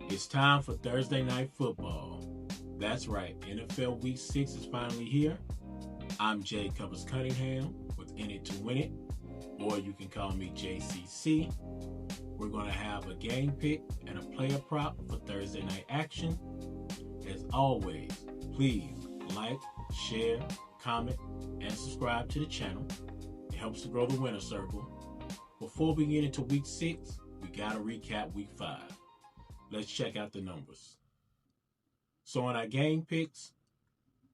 It's time for Thursday Night Football. That's right, NFL Week 6 is finally here. I'm Jay Covers Cunningham with In It to Win It, or you can call me JCC. We're going to have a game pick and a player prop for Thursday night action. As always, please like, share, comment, and subscribe to the channel. It helps to grow the winner circle. Before we get into Week 6, we got to recap Week 5. Let's check out the numbers. So on our game picks,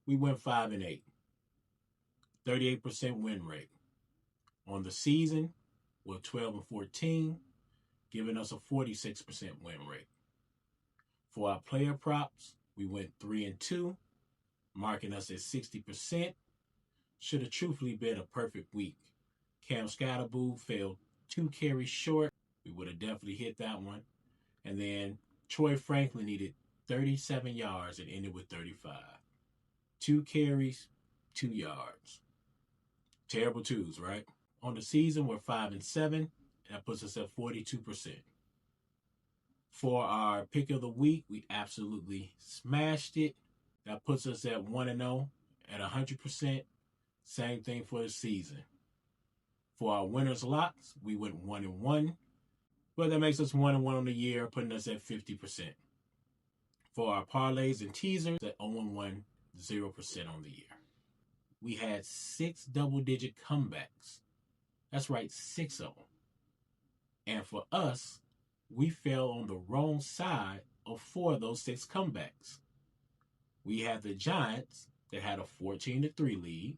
we went 5-8, 38% win rate. On the season, we're 12-14, giving us a 46% win rate. For our player props, we went 3-2, marking us at 60%. Should have truthfully been a perfect week. Cam Scatterboo fell 2 carries short. We would have definitely hit that one. And then Troy Franklin needed 37 yards and ended with 35. 2 carries, 2 yards. Terrible twos, right? On the season, we're 5-7. That puts us at 42%. For our pick of the week, we absolutely smashed it. That puts us at 1-0 at 100%. Same thing for the season. For our winners locks, we went 1-1. But that makes us 1-1 on the year, putting us at 50%. For our parlays and teasers, at 0-1, 0% on the year. We had 6 double-digit comebacks. That's right, 6 of them. And for us, we fell on the wrong side of 4 of those 6 comebacks. We had the Giants that had a 14-3 lead.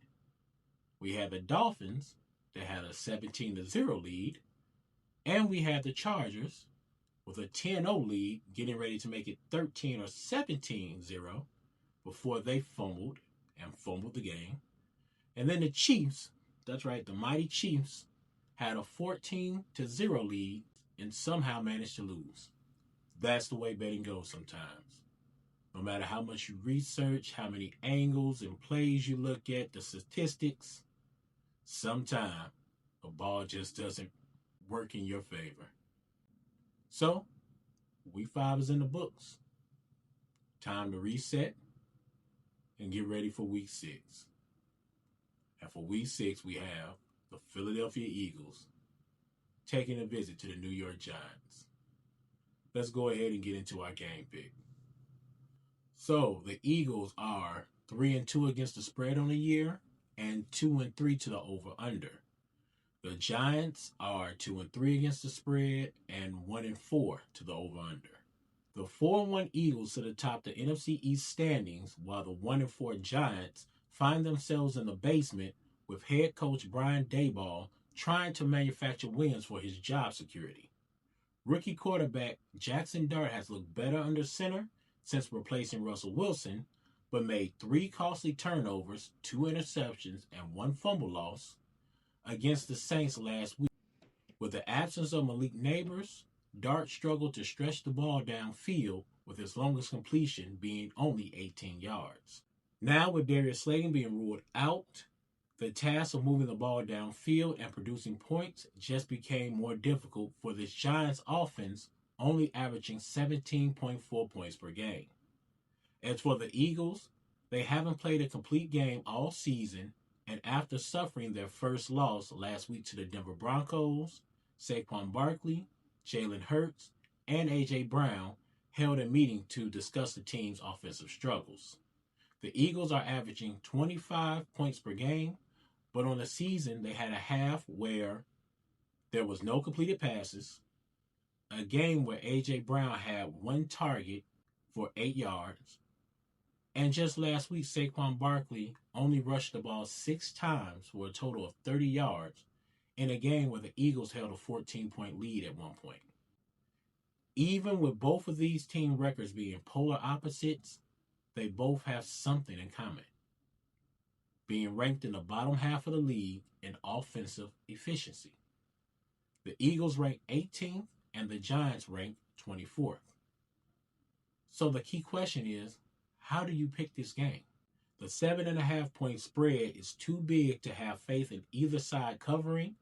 We had the Dolphins that had a 17-0 lead. And we had the Chargers with a 10-0 lead, getting ready to make it 13 or 17-0 before they fumbled the game. And then the Chiefs, that's right, the mighty Chiefs, had a 14-0 lead and somehow managed to lose. That's the way betting goes sometimes. No matter how much you research, how many angles and plays you look at, the statistics, sometimes a ball just doesn't work in your favor. So, Week 5 is in the books. Time to reset and get ready for Week 6. And for Week 6, we have the Philadelphia Eagles taking a visit to the New York Giants. Let's go ahead and get into our game pick. So, the Eagles are 3-2 against the spread on the year and 2-3 to the over-under. The Giants are 2-3 against the spread and 1-4 to the over-under. The 4-1 Eagles sit atop the NFC East standings, while the 1-4 Giants find themselves in the basement with head coach Brian Daboll trying to manufacture wins for his job security. Rookie quarterback Jackson Dart has looked better under center since replacing Russell Wilson, but made 3 costly turnovers, 2 interceptions, and 1 fumble loss against the Saints last week. With the absence of Malik Nabers, Dart struggled to stretch the ball downfield, with his longest completion being only 18 yards. Now, with Darius Slayton being ruled out, the task of moving the ball downfield and producing points just became more difficult for this Giants offense, only averaging 17.4 points per game. As for the Eagles, they haven't played a complete game all season, and after suffering their first loss last week to the Denver Broncos, Saquon Barkley, Jalen Hurts, and A.J. Brown held a meeting to discuss the team's offensive struggles. The Eagles are averaging 25 points per game, but on the season they had a half where there was no completed passes, a game where A.J. Brown had 1 target for 8 yards, and just last week, Saquon Barkley only rushed the ball 6 times for a total of 30 yards in a game where the Eagles held a 14-point lead at one point. Even with both of these team records being polar opposites, they both have something in common: being ranked in the bottom half of the league in offensive efficiency. The Eagles rank 18th and the Giants rank 24th. So the key question is, how do you pick this game? The 7.5 point spread is too big to have faith in either side covering,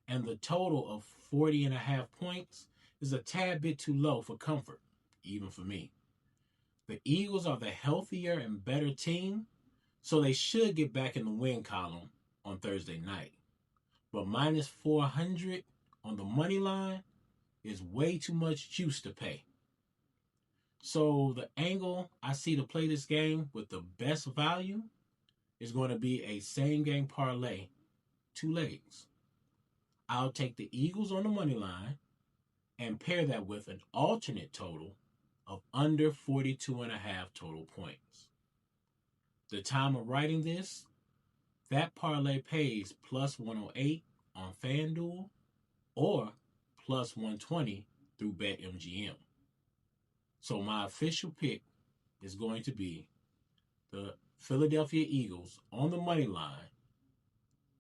and the total of 40.5 points is a tad bit too low for comfort. even for me. The Eagles are the healthier and better team, so they should get back in the win column on Thursday night. But minus 400 on the money line is way too much juice to pay. So the angle I see to play this game with the best value is going to be a same game parlay, 2 legs. I'll take the Eagles on the money line and pair that with an alternate total of under 42.5 total points. The time of writing this, that parlay pays plus 108 on FanDuel or plus 120 through BetMGM. So my official pick is going to be the Philadelphia Eagles on the money line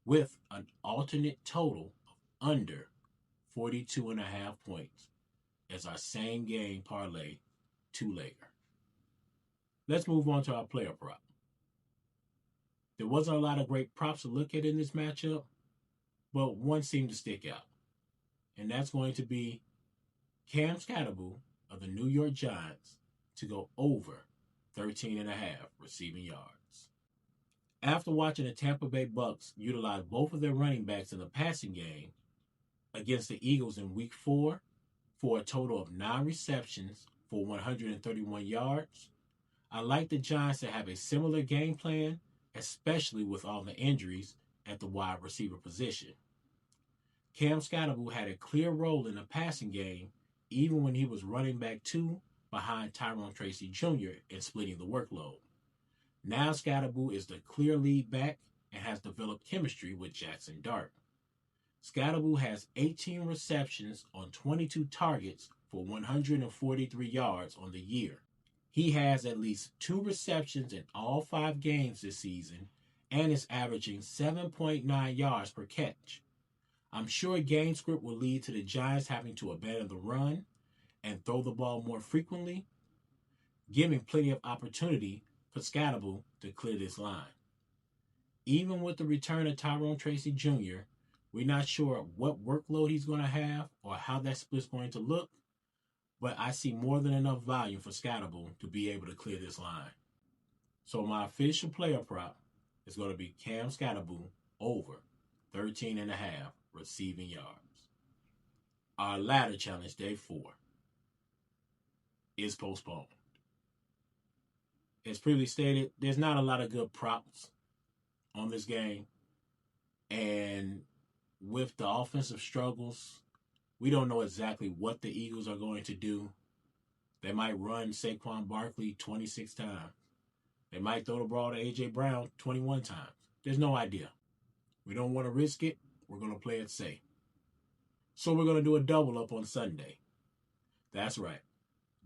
with an alternate total of under 42.5 points as our same game parlay 2-legger. Let's move on to our player prop. There wasn't a lot of great props to look at in this matchup, but one seemed to stick out. And that's going to be Cam Skattebo of the New York Giants to go over 13.5 receiving yards. After watching the Tampa Bay Bucks utilize both of their running backs in the passing game against the Eagles in Week 4 for a total of 9 receptions for 131 yards, I like the Giants to have a similar game plan, especially with all the injuries at the wide receiver position. Cam Skattebo had a clear role in the passing game even when he was running back 2 behind Tyrone Tracy Jr. in splitting the workload. Now Skattebo is the clear lead back and has developed chemistry with Jackson Dart. Skattebo has 18 receptions on 22 targets for 143 yards on the year. He has at least 2 receptions in all 5 games this season and is averaging 7.9 yards per catch. I'm sure game script will lead to the Giants having to abandon the run and throw the ball more frequently, giving plenty of opportunity for Skattebo to clear this line. Even with the return of Tyrone Tracy Jr., we're not sure what workload he's going to have or how that split's going to look, but I see more than enough volume for Skattebo to be able to clear this line. So my official player prop is going to be Cam Skattebo over 13.5 receiving yards. Our ladder challenge, day 4, is postponed. As previously stated, there's not a lot of good props on this game. And with the offensive struggles, we don't know exactly what the Eagles are going to do. They might run Saquon Barkley 26 times. They might throw the ball to A.J. Brown 21 times. There's no idea. We don't want to risk it. We're going to play it safe. So we're going to do a double up on Sunday. That's right.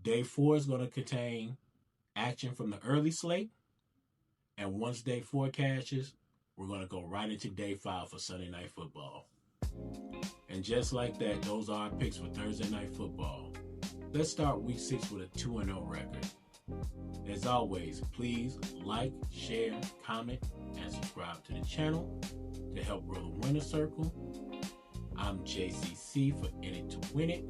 Day 4 is going to contain action from the early slate. And once day 4 cashes, we're going to go right into day 5 for Sunday Night Football. And just like that, those are our picks for Thursday Night Football. Let's start Week 6 with a 2-0 record. As always, please like, share, comment, and subscribe to the channel to help grow the winner circle. I'm JCC for In It to Win It.